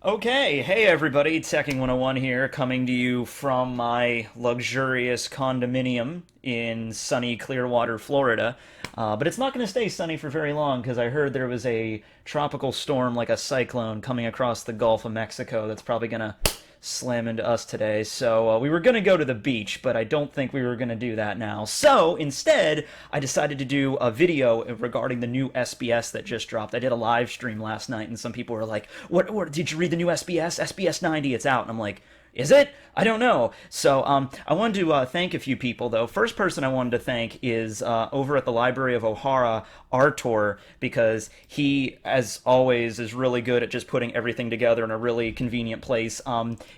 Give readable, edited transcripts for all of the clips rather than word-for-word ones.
Okay, hey everybody, Tekking101 here, coming to you from my luxurious condominium in sunny Clearwater, Florida. But it's not going to stay sunny for very long because I heard there was a tropical storm, like a cyclone, coming across the Gulf of Mexico that's probably going to slam into us today. So we were going to go to the beach, but I don't think we were going to do that now. So instead, I decided to do a video regarding the new SBS that just dropped. I did a live stream last night, and some people were like, "What? Did you read the new SBS? SBS 90? It's out." And I'm like, is it? I don't know. So I wanted to thank a few people, though. First person I wanted to thank is over at the Library of O'Hara, Artur, because he, as always, is really good at just putting everything together in a really convenient place.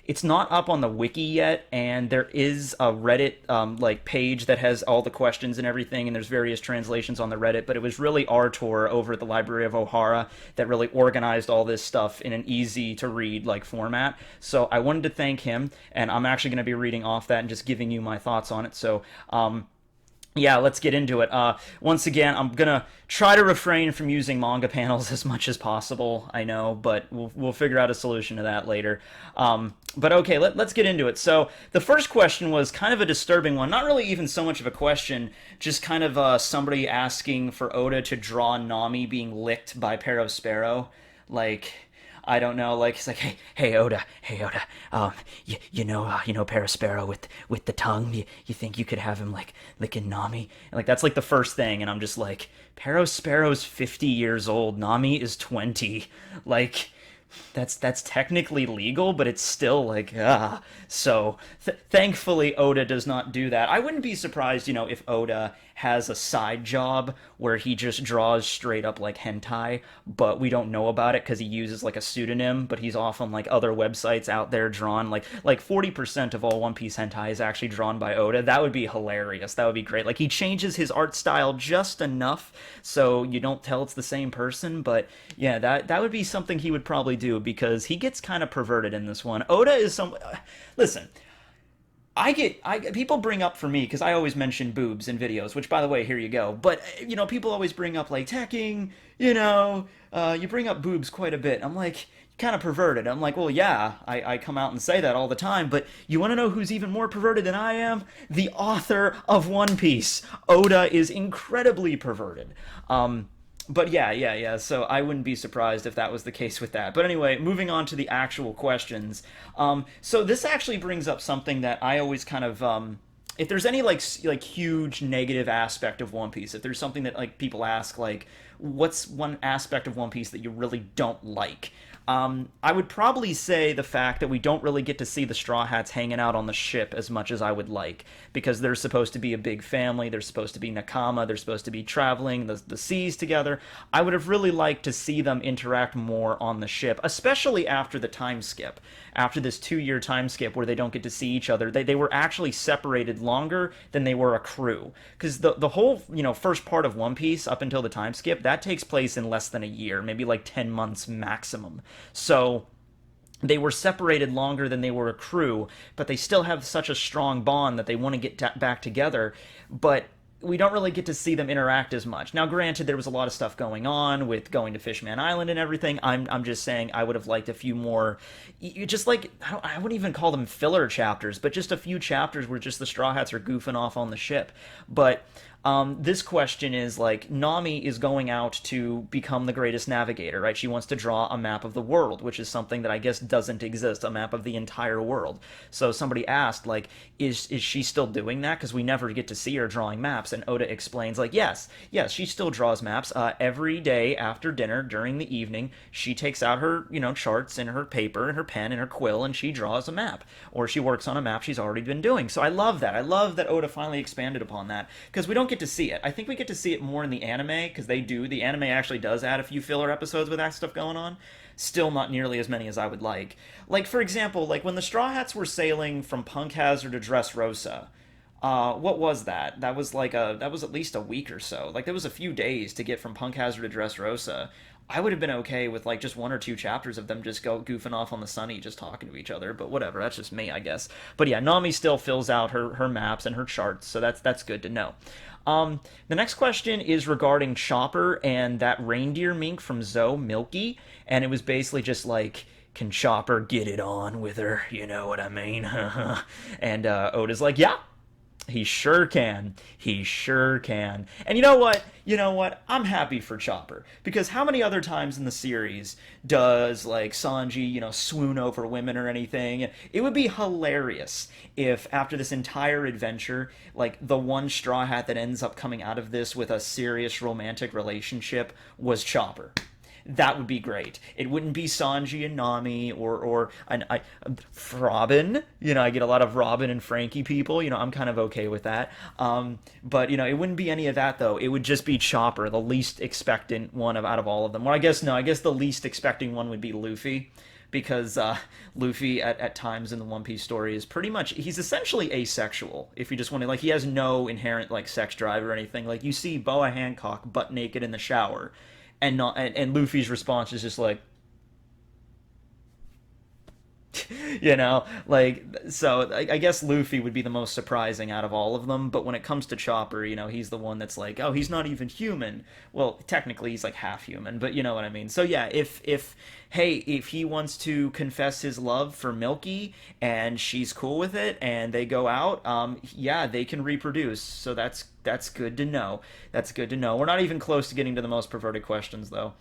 It's not up on the wiki yet, and there is a Reddit like page that has all the questions and everything, and there's various translations on the Reddit, but it was really Artur over at the Library of O'Hara that really organized all this stuff in an easy to read like format. So I wanted to thank him, and I'm actually going to be reading off that and just giving you my thoughts on it. So yeah, let's get into it. Once again, I'm gonna try to refrain from using manga panels as much as possible. I know, but we'll figure out a solution to that later. But okay, let's get into it. So the first question was kind of a disturbing one. Not really even so much of a question, just kind of somebody asking for Oda to draw Nami being licked by Sparrow. Like, I don't know, like it's like, hey Oda, you know Parasparrow with the tongue. You think you could have him like licking Nami? And like that's like the first thing, and I'm just like, Parasparrow's 50 years old, Nami is 20, like. That's technically legal, but it's still like So thankfully, Oda does not do that. I wouldn't be surprised, if Oda has a side job where he just draws straight up like hentai, but we don't know about it because he uses like a pseudonym. But he's off on like other websites out there drawn like 40% of all One Piece hentai is actually drawn by Oda. That would be hilarious. That would be great. Like he changes his art style just enough so you don't tell it's the same person. But yeah, that would be something he would probably do because he gets kind of perverted in this one. Oda is listen. I get people bring up for me because I always mention boobs in videos, which by the way, here you go. But people always bring up like Tekking, you bring up boobs quite a bit. I'm like, kind of perverted. I'm like, well, yeah, I come out and say that all the time. But you want to know who's even more perverted than I am? The author of One Piece. Oda is incredibly perverted. But yeah. So I wouldn't be surprised if that was the case with that. But anyway, moving on to the actual questions. So this actually brings up something that I always kind of if there's any like huge negative aspect of One Piece, if there's something that like people ask like what's one aspect of One Piece that you really don't like? I would probably say the fact that we don't really get to see the Straw Hats hanging out on the ship as much as I would like, because they're supposed to be a big family, they're supposed to be nakama, they're supposed to be traveling the seas together. I would have really liked to see them interact more on the ship, especially after the time skip. After this 2-year time skip where they don't get to see each other, they were actually separated longer than they were a crew. Because the whole, first part of One Piece up until the time skip, that takes place in less than a year, maybe like 10 months maximum. So they were separated longer than they were a crew, but they still have such a strong bond that they want to get back together, but we don't really get to see them interact as much. Now, granted, there was a lot of stuff going on with going to Fishman Island and everything. I'm just saying I would have liked a few more, just like, I wouldn't even call them filler chapters, but just a few chapters where just the Straw Hats are goofing off on the ship. But this question is like, Nami is going out to become the greatest navigator, right? She wants to draw a map of the world, which is something that I guess doesn't exist, a map of the entire world. So somebody asked, like, is she still doing that? Because we never get to see her drawing maps. And Oda explains, like, yes, she still draws maps. Every day after dinner, during the evening, she takes out her, charts and her paper and her pen and her quill, and she draws a map. Or she works on a map she's already been doing. So I love that. I love that Oda finally expanded upon that, because we don't get to see it. I think we get to see it more in the anime, because the anime actually does add a few filler episodes with that stuff going on. Still not nearly as many as I would like. Like, for example, like when the Straw Hats were sailing from Punk Hazard to Dressrosa, what was that? That was at least a week or so. Like, there was a few days to get from Punk Hazard to Dressrosa. I would have been okay with like just 1 or 2 chapters of them just goofing off on the sunny, just talking to each other. But whatever, that's just me, I guess. But yeah, Nami still fills out her maps and her charts, so that's good to know. The next question is regarding Chopper and that reindeer mink from Zoe, Milky, and it was basically just like can Chopper get it on with her? You know what I mean? And Oda's like, yeah, he sure can. He sure can. And you know what? You know what? I'm happy for Chopper. Because how many other times in the series does, like, Sanji, swoon over women or anything? It would be hilarious if, after this entire adventure, like, the one Straw Hat that ends up coming out of this with a serious romantic relationship was Chopper. That would be great. It wouldn't be Sanji and Nami or Robin. I get a lot of Robin and Frankie people. I'm kind of okay with that. But it wouldn't be any of that though. It would just be Chopper, the least expectant one out of all of them. Well, I guess no. I guess the least expecting one would be Luffy. Because Luffy at times in the One Piece story is pretty much, he's essentially asexual. If you just want to, like, he has no inherent like sex drive or anything. Like, you see Boa Hancock butt naked in the shower, and Luffy's response is just like, like, so I guess Luffy would be the most surprising out of all of them. But when it comes to Chopper, he's the one that's like, oh, he's not even human. Well, technically he's like half human, but you know what I mean. So yeah, if he wants to confess his love for Milky and she's cool with it and they go out, yeah, they can reproduce. So that's good to know. That's good to know. We're not even close to getting to the most perverted questions though.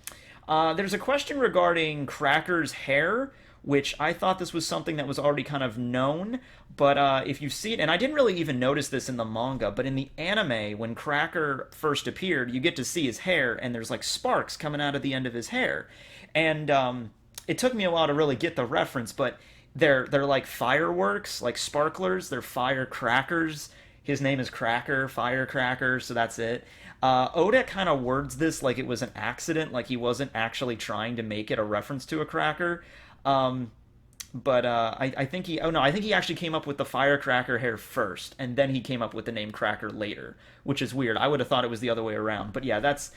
There's a question regarding Cracker's hair, which I thought this was something that was already kind of known, but if you see it, and I didn't really even notice this in the manga, but in the anime, when Cracker first appeared, you get to see his hair, and there's like sparks coming out of the end of his hair. And it took me a while to really get the reference, but they're like fireworks, like sparklers, they're firecrackers. His name is Cracker, Firecracker, so that's it. Oda kind of words this like it was an accident, like he wasn't actually trying to make it a reference to a cracker. Um, but I think he, oh no, I think he actually came up with the firecracker hair first, and then he came up with the name Cracker later, which is weird. I would have thought it was the other way around. But yeah, that's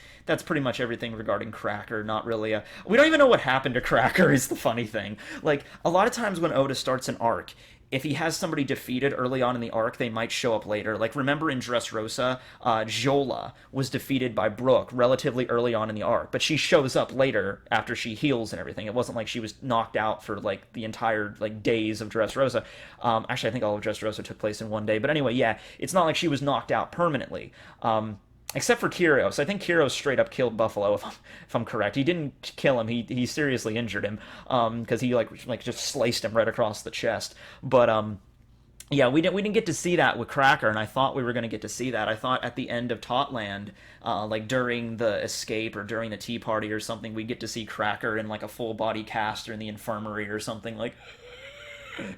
pretty much everything regarding Cracker. Not really we don't even know what happened to Cracker is the funny thing. Like, a lot of times when Oda starts an arc, if he has somebody defeated early on in the arc, they might show up later. Like, remember in Dressrosa, Jola was defeated by Brook relatively early on in the arc, but she shows up later after she heals and everything. It wasn't like she was knocked out for, like, the entire, like, days of Dressrosa. Actually, I think all of Dressrosa took place in one day. But anyway, yeah, it's not like she was knocked out permanently. Except for Kyros. I think Kyros straight up killed Buffalo, if I'm correct. He didn't kill him. He seriously injured him, because he like just sliced him right across the chest. But yeah, we didn't get to see that with Cracker, and I thought we were going to get to see that. I thought at the end of Totland, like during the escape or during the tea party or something, we'd get to see Cracker in like a full body cast or in the infirmary or something, like.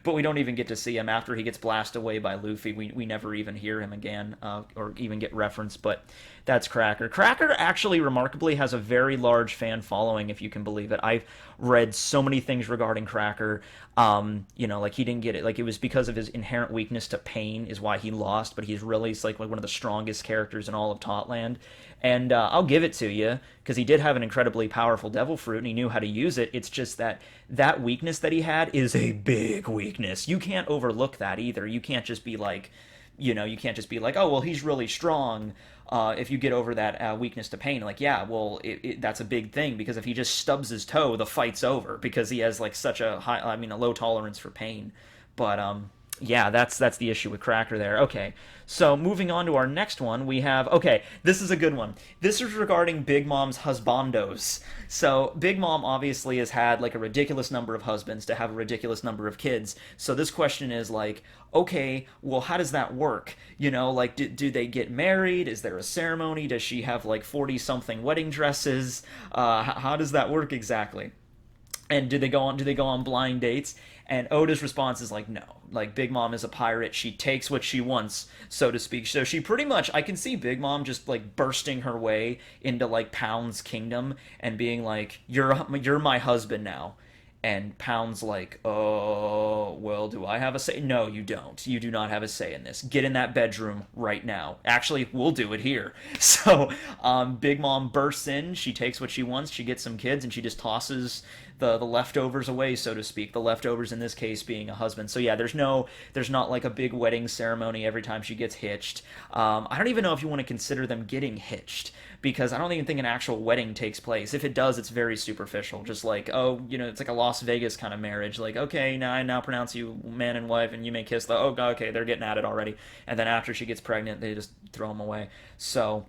But we don't even get to see him after he gets blasted away by Luffy. We never even hear him again, or even get referenced. But that's Cracker. Cracker actually remarkably has a very large fan following, if you can believe it. I've read so many things regarding Cracker. Like, he didn't get it. Like, it was because of his inherent weakness to pain is why he lost. But he's really like one of the strongest characters in all of Totland. And I'll give it to you, because he did have an incredibly powerful devil fruit, and he knew how to use it. It's just that weakness that he had is a big weakness. You can't overlook that either. You can't just be like, oh, well, he's really strong. If you get over that weakness to pain, like, yeah, well, that's a big thing, because if he just stubs his toe, the fight's over, because he has like such a low tolerance for pain. But yeah, that's the issue with Cracker there. Okay, so moving on to our next one, we have, okay, this is a good one. This is regarding Big Mom's husbandos. So Big Mom obviously has had like a ridiculous number of husbands to have a ridiculous number of kids. So this question is like, okay, well, how does that work? Like, do they get married? Is there a ceremony? Does she have like 40-something wedding dresses? How does that work exactly? And do they go on blind dates? And Oda's response is like, no. Like, Big Mom is a pirate. She takes what she wants, so to speak. So she pretty much, I can see Big Mom just like bursting her way into like Pound's kingdom and being like, you're my husband now. And Pound's like, oh, well, do I have a say? No, you don't. You do not have a say in this. Get in that bedroom right now. Actually, we'll do it here. So Big Mom bursts in. She takes what she wants. She gets some kids, and she just tosses the leftovers away, so to speak. The leftovers in this case being a husband. So yeah, there's not like a big wedding ceremony every time she gets hitched. I don't even know if you want to consider them getting hitched, because I don't even think an actual wedding takes place. If it does, it's very superficial. Just like, oh, it's like a Las Vegas kind of marriage. Like, okay, now I now pronounce you man and wife, and you may kiss the. Oh, okay, they're getting at it already. And then after she gets pregnant, they just throw them away. So.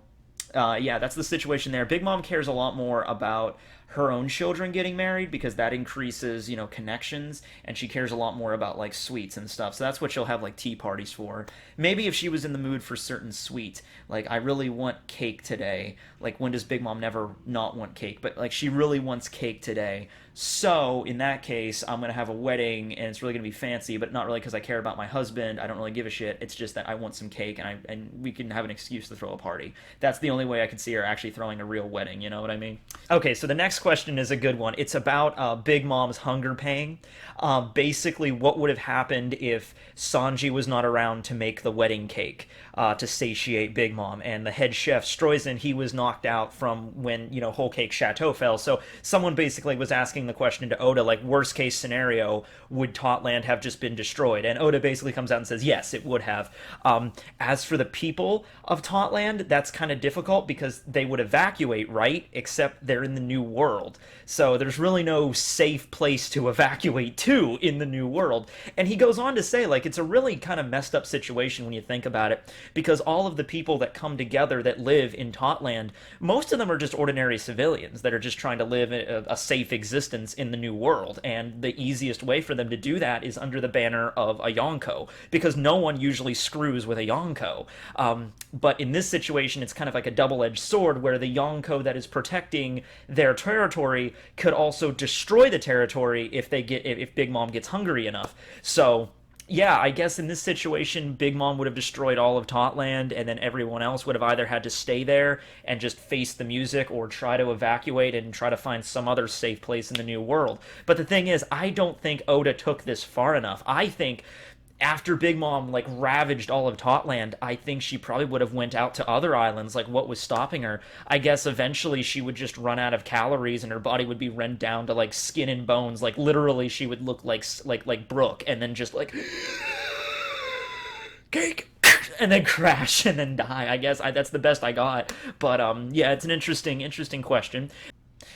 Yeah, that's the situation there. Big Mom cares a lot more about her own children getting married, because that increases, connections, and she cares a lot more about like sweets and stuff. So that's what she'll have like tea parties for. Maybe if she was in the mood for certain sweet, like I really want cake today. Like when does Big Mom never not want cake? But like she really wants cake today. So in that case, I'm gonna have a wedding, and it's really gonna be fancy, but not really because I care about my husband. I don't really give a shit. It's just that I want some cake, and we can have an excuse to throw a party. That's the only way I could see her actually throwing a real wedding. You know what I mean? Okay, so the next question is a good one. It's about Big Mom's hunger pang. Basically, what would have happened if Sanji was not around to make the wedding cake to satiate Big Mom, and the head chef Stroyzen, he was knocked out from when Whole Cake Chateau fell. So someone basically was asking the question to Oda, like, worst case scenario, would Totland have just been destroyed? And Oda basically comes out and says yes, it would have. As for the people of Totland, that's kind of difficult because they would evacuate, right? Except they're in the New World, so there's really no safe place to evacuate to in the New World. And he goes on to say, like, it's a really kind of messed up situation when you think about it, because all of the people that come together that live in Totland, most of them are just ordinary civilians that are just trying to live a safe existence in the New World, and the easiest way for them to do that is under the banner of a Yonko, because no one usually screws with a Yonko. But in this situation, it's kind of like a double-edged sword, where the Yonko that is protecting their territory could also destroy the territory if Big Mom gets hungry enough. So yeah, I guess in this situation, Big Mom would have destroyed all of Totland, and then everyone else would have either had to stay there and just face the music, or try to evacuate and try to find some other safe place in the New World. But the thing is, I don't think Oda took this far enough. I think after Big Mom, like, ravaged all of Totland, I think she probably would have went out to other islands. Like, what was stopping her? I guess eventually she would just run out of calories, and her body would be rent down to, like, skin and bones. Like, literally, she would look like Brooke, and then just, like, cake, and then crash, and then die. I guess that's the best I got. But, yeah, it's an interesting question.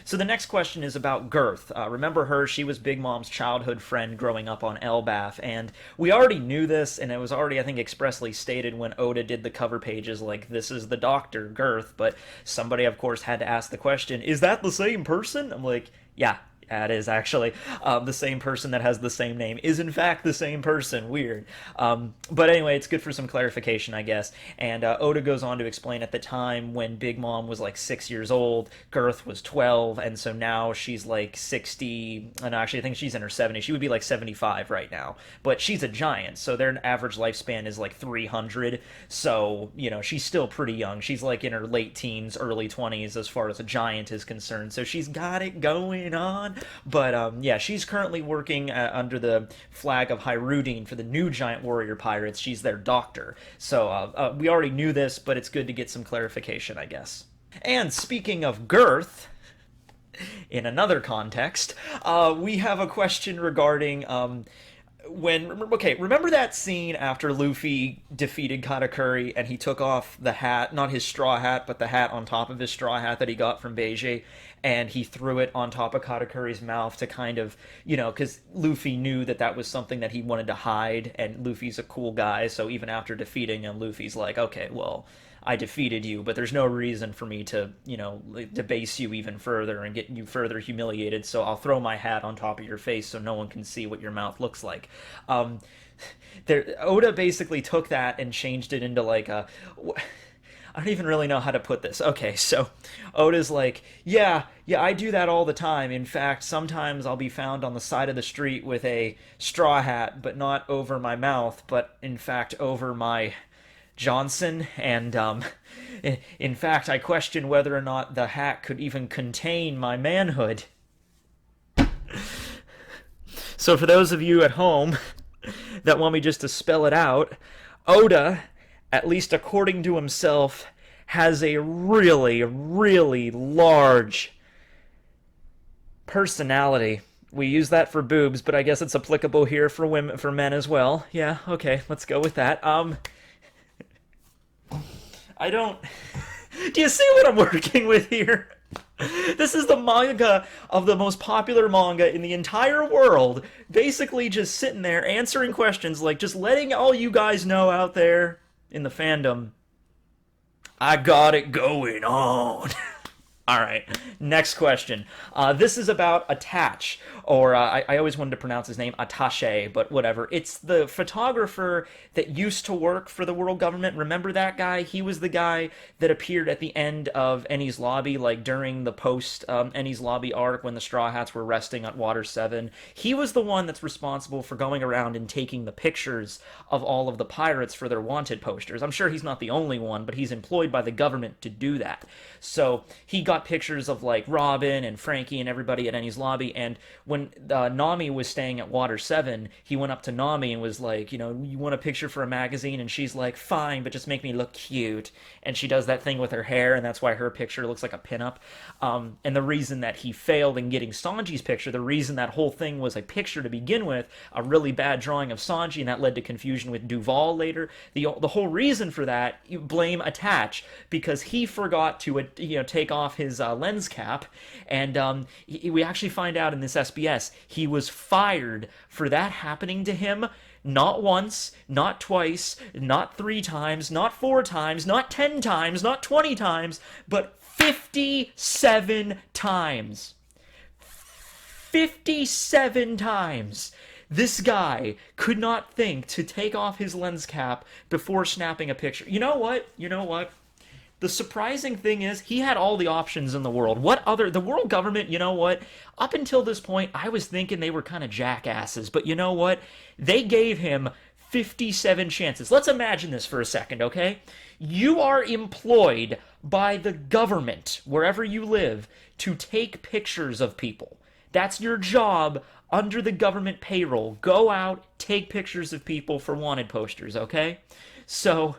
So the next question is about Gurth. Remember her? She was Big Mom's childhood friend growing up on Elbaf, and we already knew this, and it was already, I think, expressly stated when Oda did the cover pages, like, this is the Doctor, Gurth, but somebody, of course, had to ask the question, is that the same person? I'm like, yeah. That is actually the same person that has the same name is in fact the same person. Weird. But anyway, it's good for some clarification, I guess. And Oda goes on to explain at the time when Big Mom was like 6 years old, Gurth was 12, and so now she's like 60, and actually I think she's in her 70s. She would be like 75 right now. But she's a giant, so their average lifespan is like 300. So, she's still pretty young. She's like in her late teens, early 20s as far as a giant is concerned. So she's got it going on. But yeah, she's currently working under the flag of Hyrudine for the new Giant Warrior Pirates. She's their doctor. So we already knew this, but it's good to get some clarification, I guess. And speaking of Gurth, in another context, we have a question regarding remember that scene after Luffy defeated Katakuri and he took off the hat, not his straw hat, but the hat on top of his straw hat that he got from Beiji, and he threw it on top of Katakuri's mouth to kind of, because Luffy knew that was something that he wanted to hide, and Luffy's a cool guy, so even after defeating him, Luffy's like, okay, well, I defeated you, but there's no reason for me to, debase you even further and get you further humiliated, so I'll throw my hat on top of your face so no one can see what your mouth looks like. Oda basically took that and changed it into like a... I don't even really know how to put this. Okay, so Oda's like, yeah, I do that all the time. In fact, sometimes I'll be found on the side of the street with a straw hat, but not over my mouth, but in fact over my Johnson, and in fact, I question whether or not the hat could even contain my manhood. So for those of you at home that want me just to spell it out, Oda, at least according to himself, has a really, really large Personality. We use that for boobs, but I guess it's applicable here for women, for men as well. Yeah, okay, let's go with that. I don't. Do you see what I'm working with here? This is the manga of the most popular manga in the entire world, basically just sitting there answering questions, like just letting all you guys know out there in the fandom, I got it going on. All right, next question. This is about Attach, or I always wanted to pronounce his name Attache, but whatever. It's the photographer that used to work for the world government. Remember that guy? He was the guy that appeared at the end of Enies Lobby, like during the post Enies Lobby arc when the Straw Hats were resting at Water 7. He was the one that's responsible for going around and taking the pictures of all of the pirates for their wanted posters. I'm sure he's not the only one, but he's employed by the government to do that. So he got pictures of like Robin and Frankie and everybody at Enies Lobby, and when Nami was staying at Water 7, he went up to Nami and was like, you want a picture for a magazine? And she's like, fine, but just make me look cute. And she does that thing with her hair, and that's why her picture looks like a pinup. And the reason that he failed in getting Sanji's picture, the reason that whole thing was a picture to begin with, a really bad drawing of Sanji, and that led to confusion with Duval later. The whole reason for that, you blame Attach, because he forgot to take off his lens cap, and we actually find out in this SBS he was fired for that happening to him. Not once, not twice, not 3 times, not 4 times, not 10 times, not 20 times, but 57 times. 57 times. This guy could not think to take off his lens cap before snapping a picture. You know what? The surprising thing is, he had all the options in the world. The world government, you know what? Up until this point, I was thinking they were kind of jackasses, but you know what? They gave him 57 chances. Let's imagine this for a second, okay? You are employed by the government, wherever you live, to take pictures of people. That's your job under the government payroll. Go out, take pictures of people for wanted posters, okay? So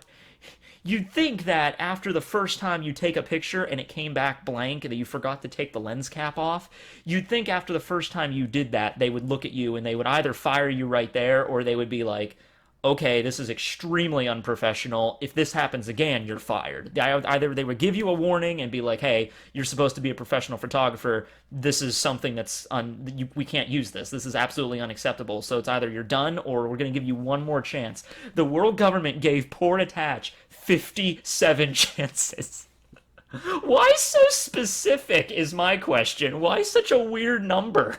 you'd think that after the first time you take a picture and it came back blank and that you forgot to take the lens cap off, you'd think after the first time you did that, they would look at you and they would either fire you right there, or they would be like, okay, this is extremely unprofessional. If this happens again, you're fired. Either they would give you a warning and be like, hey, you're supposed to be a professional photographer. This is something that's we can't use this. This is absolutely unacceptable. So it's either you're done or we're going to give you one more chance. The world government gave poor Attach 57 chances. Why so specific is my question. Why such a weird number?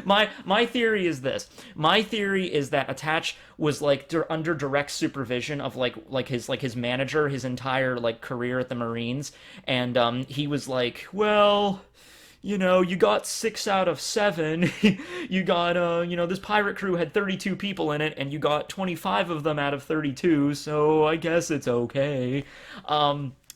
My theory is this. My theory is that Attach was like under direct supervision of like his manager his entire like career at the Marines, and he was like, well, you got 6 out of 7. You got this pirate crew had 32 people in it, and you got 25 of them out of 32, so I guess it's okay.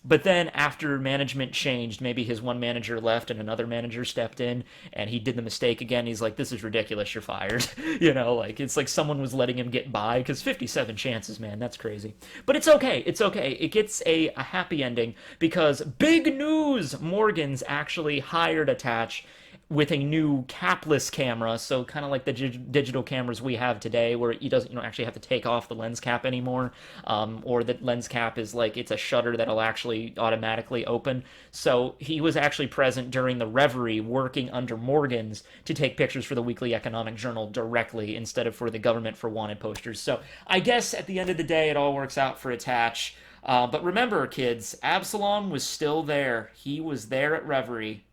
But then after management changed, maybe his one manager left and another manager stepped in, and he did the mistake again. He's like, this is ridiculous, you're fired. Like it's like someone was letting him get by, because 57 chances, man, that's crazy. But it's okay. It gets a happy ending, because big news! Morgan's actually hired Attach with a new capless camera, so kind of like the digital cameras we have today, where you don't actually have to take off the lens cap anymore, or the lens cap is like, it's a shutter that'll actually automatically open. So he was actually present during the Reverie, working under Morgan's to take pictures for the Weekly Economic Journal directly instead of for the government for wanted posters. So I guess at the end of the day, it all works out for Attach. But remember, kids, Absalom was still there. He was there at Reverie.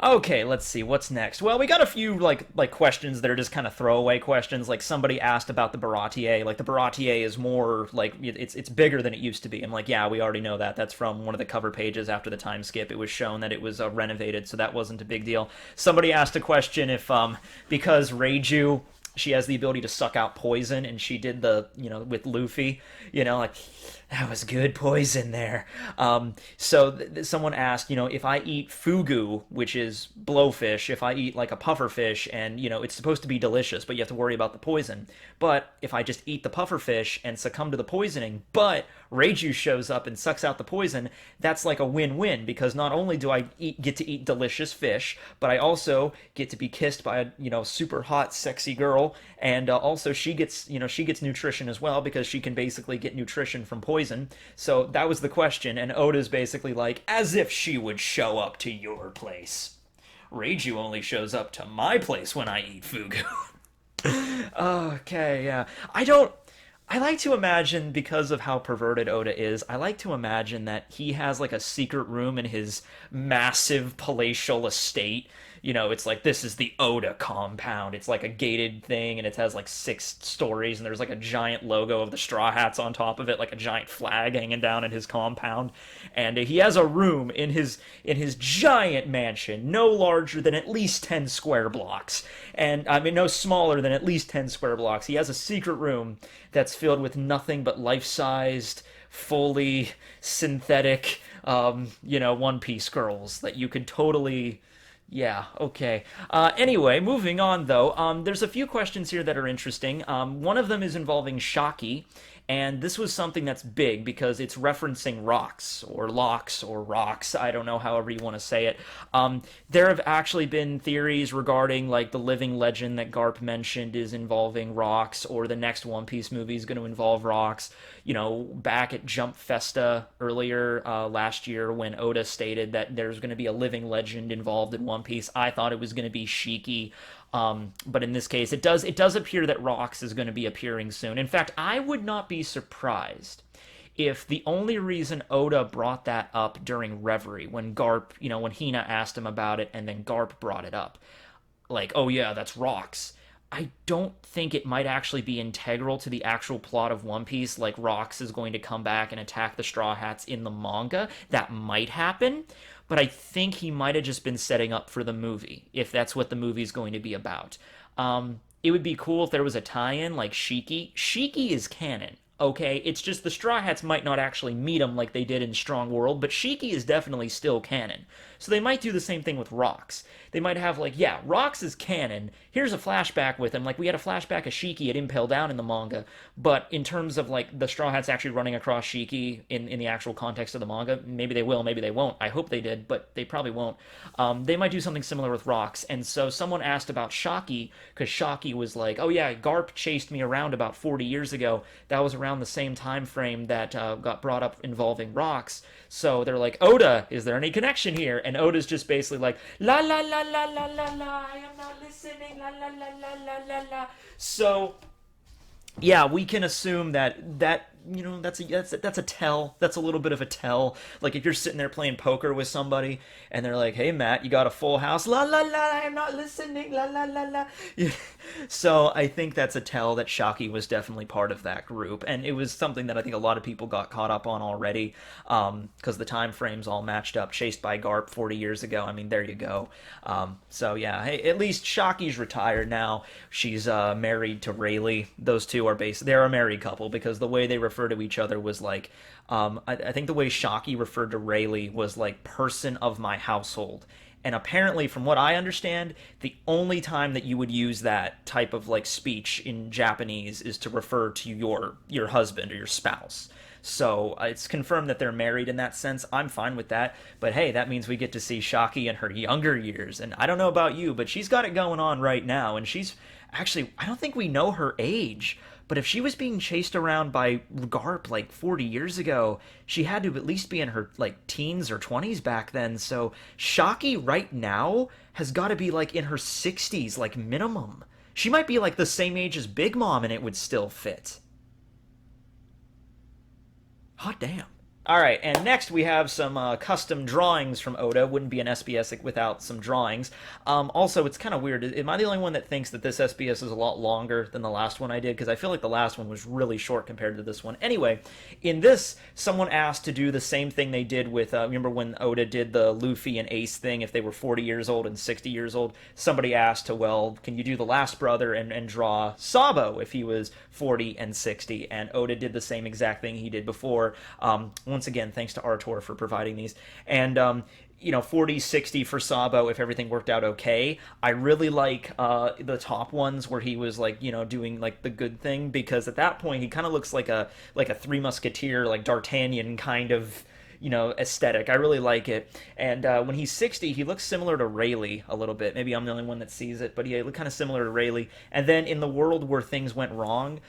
Okay, let's see, what's next? Well, we got a few, like questions that are just kind of throwaway questions. Like, somebody asked about the Baratier. Like, the Baratier is more, like, it's bigger than it used to be. I'm like, yeah, we already know that. That's from one of the cover pages after the time skip. It was shown that it was renovated, so that wasn't a big deal. Somebody asked a question if, because Reiju, she has the ability to suck out poison, and she did the, with Luffy, like, that was good poison there. So someone asked, if I eat fugu, which is blowfish, if I eat like a pufferfish, and, it's supposed to be delicious, but you have to worry about the poison. But if I just eat the pufferfish and succumb to the poisoning, but Reiju shows up and sucks out the poison, that's like a win-win, because not only do I get to eat delicious fish, but I also get to be kissed by a, super hot, sexy girl, and also she gets nutrition as well, because she can basically get nutrition from poison. So that was the question, and Oda's basically like, as if she would show up to your place. Reiju only shows up to my place when I eat fugu. Okay, yeah. I like to imagine, because of how perverted Oda is, I like to imagine that he has like a secret room in his massive palatial estate. It's like, this is the Oda compound. It's like a gated thing, and it has like 6 stories, and there's like a giant logo of the Straw Hats on top of it, like a giant flag hanging down in his compound. And he has a room in his giant mansion, no larger than at least 10 square blocks. And I mean, no smaller than at least 10 square blocks. He has a secret room that's filled with nothing but life-sized, fully synthetic, One Piece girls that you could totally... Yeah, okay. Anyway, moving on, though. There's a few questions here that are interesting. One of them is involving Shakky, and this was something that's big because it's referencing rocks, or locks, or rocks. I don't know, however you want to say it. There have actually been theories regarding, like, the living legend that Garp mentioned is involving rocks, or the next One Piece movie is going to involve rocks. Back at Jump Festa earlier last year, when Oda stated that there's going to be a living legend involved in One Piece, I thought it was going to be Shiki. But in this case, it does appear that Rox is going to be appearing soon. In fact, I would not be surprised if the only reason Oda brought that up during Reverie, when Garp, when Hina asked him about it, and then Garp brought it up, like, oh yeah, that's Rox. I don't think it might actually be integral to the actual plot of One Piece, like Rox is going to come back and attack the Straw Hats in the manga. That might happen, but I think he might have just been setting up for the movie, if that's what the movie's going to be about. It would be cool if there was a tie-in like Shiki. Shiki is canon, okay? It's just the Straw Hats might not actually meet him like they did in Strong World, but Shiki is definitely still canon. So they might do the same thing with Rox. They might have, like, yeah, Rox is canon. Here's a flashback with him. Like, we had a flashback of Shiki at Impel Down in the manga, but in terms of, like, the Straw Hats actually running across Shiki in the actual context of the manga, maybe they will, maybe they won't. I hope they did, but they probably won't. They might do something similar with Rox. And so someone asked about Shaki, because Shaki was like, oh yeah, Garp chased me around about 40 years ago. That was around the same time frame that got brought up involving Rox. So they're like, Oda, is there any connection here? And Oda's just basically like, la la la la la la la, I am not listening, la la la la la la la. So, yeah, we can assume that that's a tell. That's a little bit of a tell. Like, if you're sitting there playing poker with somebody and they're like, hey Matt, you got a full house, la la la, I am not listening, la la la la. So I think that's a tell that Shaki was definitely part of that group, and it was something that I think a lot of people got caught up on already, because the time frames all matched up. Chased by Garp 40 years ago. I mean, there you go. So yeah, hey, at least Shaki's retired now. She's married to Rayleigh. Those two are they're a married couple, because the way they refer to each other was like, I think the way Shaki referred to Rayleigh was like, person of my household. And apparently, from what I understand, the only time that you would use that type of like speech in Japanese is to refer to your husband or your spouse. So it's confirmed that they're married in that sense. I'm fine with that. But hey, that means we get to see Shaki in her younger years. And I don't know about you, but she's got it going on right now. And she's actually, I don't think we know her age. But if she was being chased around by Garp like 40 years ago, she had to at least be in her like teens or 20s back then. So Shaki right now has got to be like in her 60s, like minimum. She might be like the same age as Big Mom and it would still fit. Hot damn. Alright, and next we have some custom drawings from Oda. Wouldn't be an SBS without some drawings. Also, it's kind of weird. Am I the only one that thinks that this SBS is a lot longer than the last one I did? Because I feel like the last one was really short compared to this one. Anyway, in this, someone asked to do the same thing they did with, remember when Oda did the Luffy and Ace thing, if they were 40 years old and 60 years old? Somebody asked to, well, can you do the last brother and draw Sabo if he was 40 and 60? And Oda did the same exact thing he did before. once again, thanks to Artur for providing these. And 40, 60 for Sabo if everything worked out okay. I really like the top ones where he was like, doing like the good thing, because at that point he kind of looks like a Three Musketeer, like D'Artagnan kind of aesthetic. I really like it. And when he's 60, he looks similar to Rayleigh a little bit. Maybe I'm the only one that sees it, but he looked kind of similar to Rayleigh. And then in the world where things went wrong,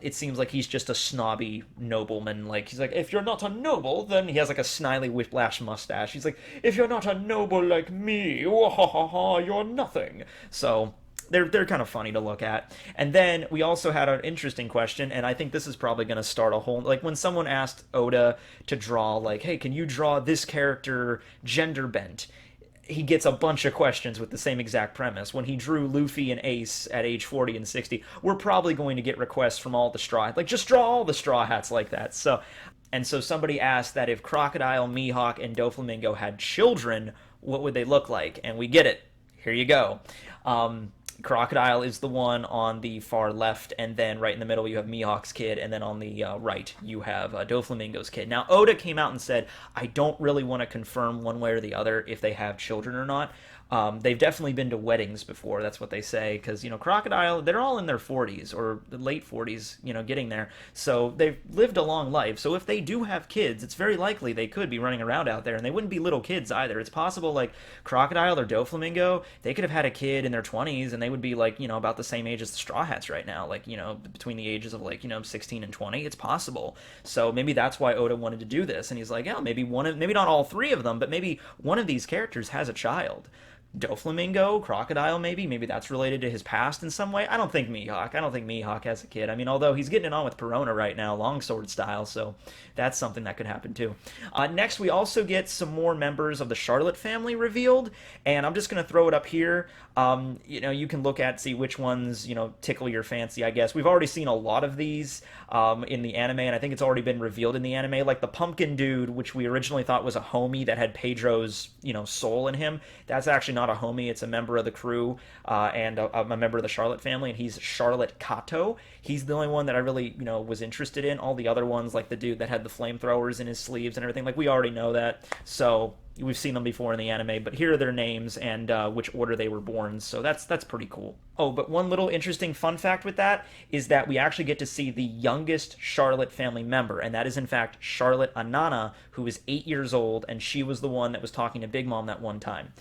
it seems like he's just a snobby nobleman. Like, he's like, if you're not a noble, then he has like a snidely whiplash mustache. He's like, if you're not a noble like me, you're nothing. So they're kind of funny to look at. And then we also had an interesting question, and I think this is probably going to start a whole, like, when someone asked Oda to draw, like, hey, can you draw this character gender bent? He gets a bunch of questions with the same exact premise. When he drew Luffy and Ace at age 40 and 60, we're probably going to get requests from all the straw, like, just draw all the Straw Hats like that. So somebody asked that if Crocodile, Mihawk, and Doflamingo had children, what would they look like? And we get it. Here you go. Crocodile is the one on the far left, and then right in the middle you have Mihawk's kid, and then on the right you have Doflamingo's kid. Now, Oda came out and said, I don't really want to confirm one way or the other if they have children or not. They've definitely been to weddings before, that's what they say, because, Crocodile, they're all in their 40s, or the late 40s, getting there, so they've lived a long life, so if they do have kids, it's very likely they could be running around out there, and they wouldn't be little kids either. It's possible, like, Crocodile or Doflamingo, they could have had a kid in their 20s, and they would be, like, about the same age as the Straw Hats right now, like, between the ages of, like, 16 and 20, it's possible. So maybe that's why Oda wanted to do this, and he's like, yeah, maybe not all three of them, but maybe one of these characters has a child. Doflamingo, Crocodile, maybe that's related to his past in some way. I don't think Mihawk has a kid. I mean, although he's getting it on with Perona right now, longsword style, so that's something that could happen too. Next, we also get some more members of the Charlotte family revealed, and I'm just going to throw it up here. You can look at, see which ones, tickle your fancy, I guess. We've already seen a lot of these in the anime, and I think it's already been revealed in the anime, like the pumpkin dude, which we originally thought was a homie that had Pedro's, soul in him. That's actually not a homie, it's a member of the crew, and a member of the Charlotte family, and he's Charlotte Kato. He's the only one that I really, was interested in. All the other ones, like the dude that had the flamethrowers in his sleeves and everything, like, we already know that, so we've seen them before in the anime, but here are their names and which order they were born, so that's pretty cool. Oh, but one little interesting fun fact with that is that we actually get to see the youngest Charlotte family member, and that is in fact Charlotte Anana, who is 8 years old, and she was the one that was talking to Big Mom that one time.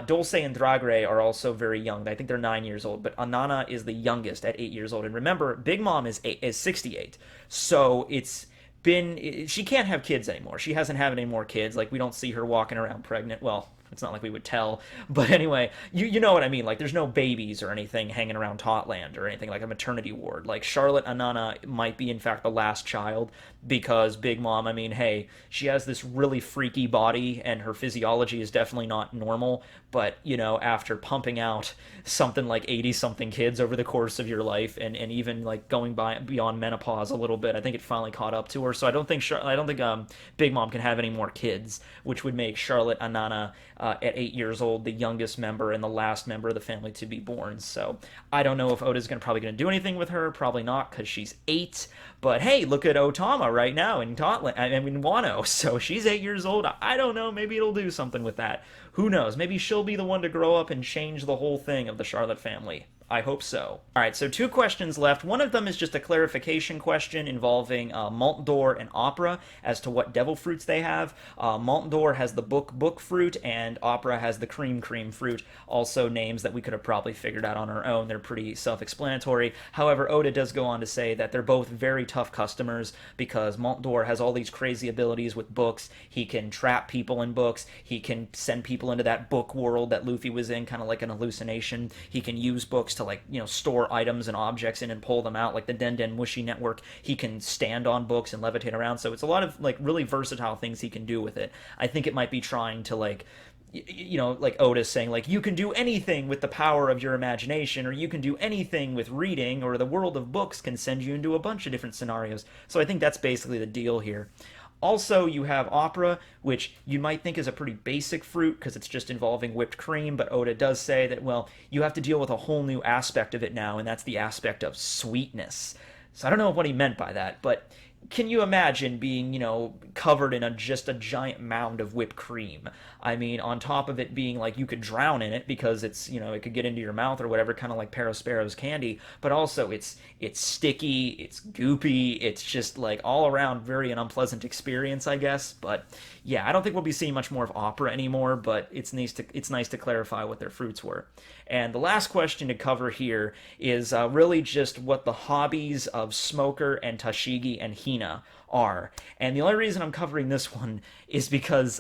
Dulce and Dragre are also very young. I think they're 9 years old, but Anana is the youngest at 8 years old. And remember, Big Mom is 68, so she can't have kids anymore. She hasn't had any more kids. Like, we don't see her walking around pregnant. Well, it's not like we would tell, but anyway, you know what I mean. Like, there's no babies or anything hanging around Totland or anything, like a maternity ward. Like, Charlotte Anana might be in fact the last child, because Big Mom, I mean, hey, she has this really freaky body and her physiology is definitely not normal, but after pumping out something like 80 something kids over the course of your life, and even like going beyond menopause a little bit, I think it finally caught up to her. So I don't think Big Mom can have any more kids, which would make Charlotte Anana at 8 years old the youngest member and the last member of the family to be born. So I don't know if Oda's probably going to do anything with her. Probably not, because she's 8. But hey, look at Otama right now in Wano. So she's 8 years old. I don't know. Maybe it'll do something with that. Who knows? Maybe she'll be the one to grow up and change the whole thing of the Charlotte family. I hope so. Alright, so 2 questions left. One of them is just a clarification question involving Mont d'Or and Opera as to what devil fruits they have. Mont d'Or has the book fruit, and Opera has the cream fruit. Also names that we could have probably figured out on our own. They're pretty self-explanatory. However, Oda does go on to say that they're both very tough customers, because Mont d'Or has all these crazy abilities with books. He can trap people in books. He can send people into that book world that Luffy was in, kind of like an hallucination. He can use books to, like, store items and objects in and pull them out, like the Den Den Mushi network. He can stand on books and levitate around, so it's a lot of, like, really versatile things he can do with it. I think it might be trying to, like, like Otis saying, like, you can do anything with the power of your imagination, or you can do anything with reading, or the world of books can send you into a bunch of different scenarios. So I think that's basically the deal here. Also, you have Opera, which you might think is a pretty basic fruit because it's just involving whipped cream, but Oda does say that, well, you have to deal with a whole new aspect of it now, and that's the aspect of sweetness. So I don't know what he meant by that, but can you imagine being, covered in just a giant mound of whipped cream? I mean, on top of it being like you could drown in it because it's, it could get into your mouth or whatever, kind of like Sparrow's candy, but also it's sticky, it's goopy, it's just like all around very an unpleasant experience, I guess. But yeah, I don't think we'll be seeing much more of opera anymore, but it's nice to clarify what their fruits were. And the last question to cover here is really just what the hobbies of Smoker and Tashigi and Hina are. And the only reason I'm covering this one is because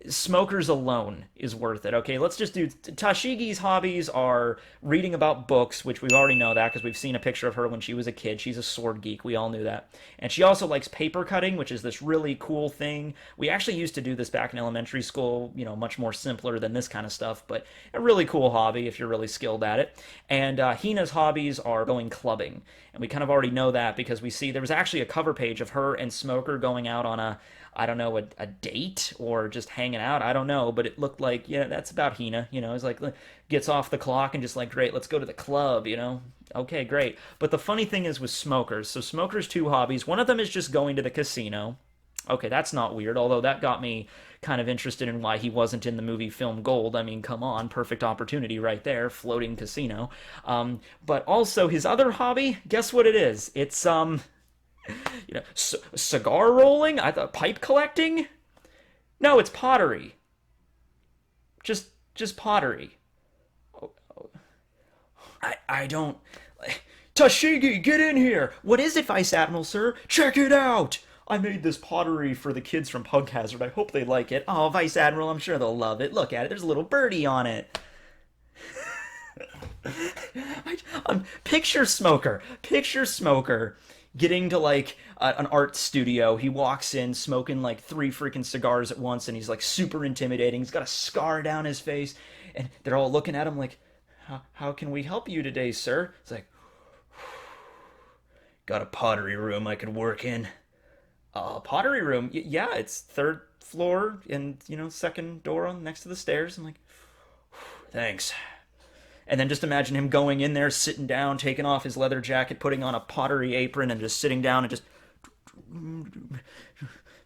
Smokers alone is worth it. Okay, let's just do Tashigi's hobbies are reading about books, which we already know that because we've seen a picture of her when she was a kid. She's a sword geek. We all knew that. And she also likes paper cutting, which is this really cool thing. We actually used to do this back in elementary school, much more simpler than this kind of stuff, but a really cool hobby if you're really skilled at it. And Hina's hobbies are going clubbing. And we kind of already know that because we see there was actually a cover page of her and Smoker going out on I don't know, a date or just hanging out. I don't know, but it looked like, that's about Hina. It's like, gets off the clock and just like, great, let's go to the club, Okay, great. But the funny thing is with Smokers, so Smokers' two hobbies, one of them is just going to the casino. Okay, that's not weird, although that got me kind of interested in why he wasn't in the movie Film Gold. I mean, come on, perfect opportunity right there, floating casino. But also his other hobby, guess what it is? It's, cigar rolling? I thought pipe collecting? No, it's pottery. Just pottery. I don't. Tashigi, get in here! What is it, Vice Admiral, sir? Check it out! I made this pottery for the kids from Pug Hazard. I hope they like it. Oh, Vice Admiral, I'm sure they'll love it. Look at it. There's a little birdie on it. Picture Smoker. Picture Smoker getting to like an art studio. He walks in smoking like 3 freaking cigars at once, and he's like super intimidating. He's got a scar down his face, and they're all looking at him like, how can we help you today, sir? It's like, got a pottery room I could work in. Pottery room? Yeah, it's 3rd floor and, second door on next to the stairs. I'm like, thanks. And then just imagine him going in there, sitting down, taking off his leather jacket, putting on a pottery apron, and just sitting down and just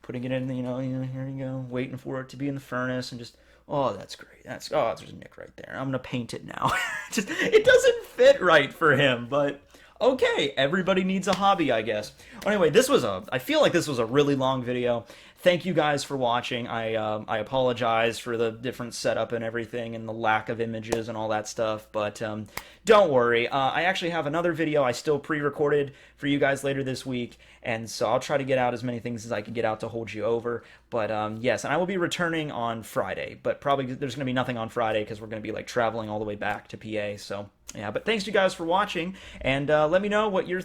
putting it in, here you go, waiting for it to be in the furnace, and just, oh, that's great. There's a nick right there. I'm gonna paint it now. It doesn't fit right for him, but okay, everybody needs a hobby, I guess. Anyway, I feel like this was a really long video. Thank you guys for watching. I apologize for the different setup and everything and the lack of images and all that stuff, but don't worry. I actually have another video I still pre-recorded for you guys later this week, and so I'll try to get out as many things as I can get out to hold you over. But yes, and I will be returning on Friday, but probably there's going to be nothing on Friday because we're going to be like traveling all the way back to PA, so yeah. But thanks you guys for watching, and let me know what your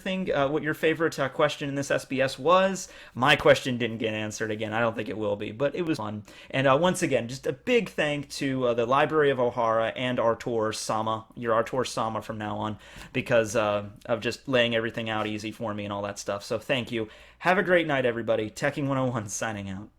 favorite question in this SBS was. My question didn't get answered again. I don't think it will be, but it was fun. And once again, just a big thank to the Library of Ohara and Artur Sama. You're Artur Sama from now on, because of just laying everything out easy for me and all that stuff. So thank you. Have a great night, everybody. Tekking101 signing out.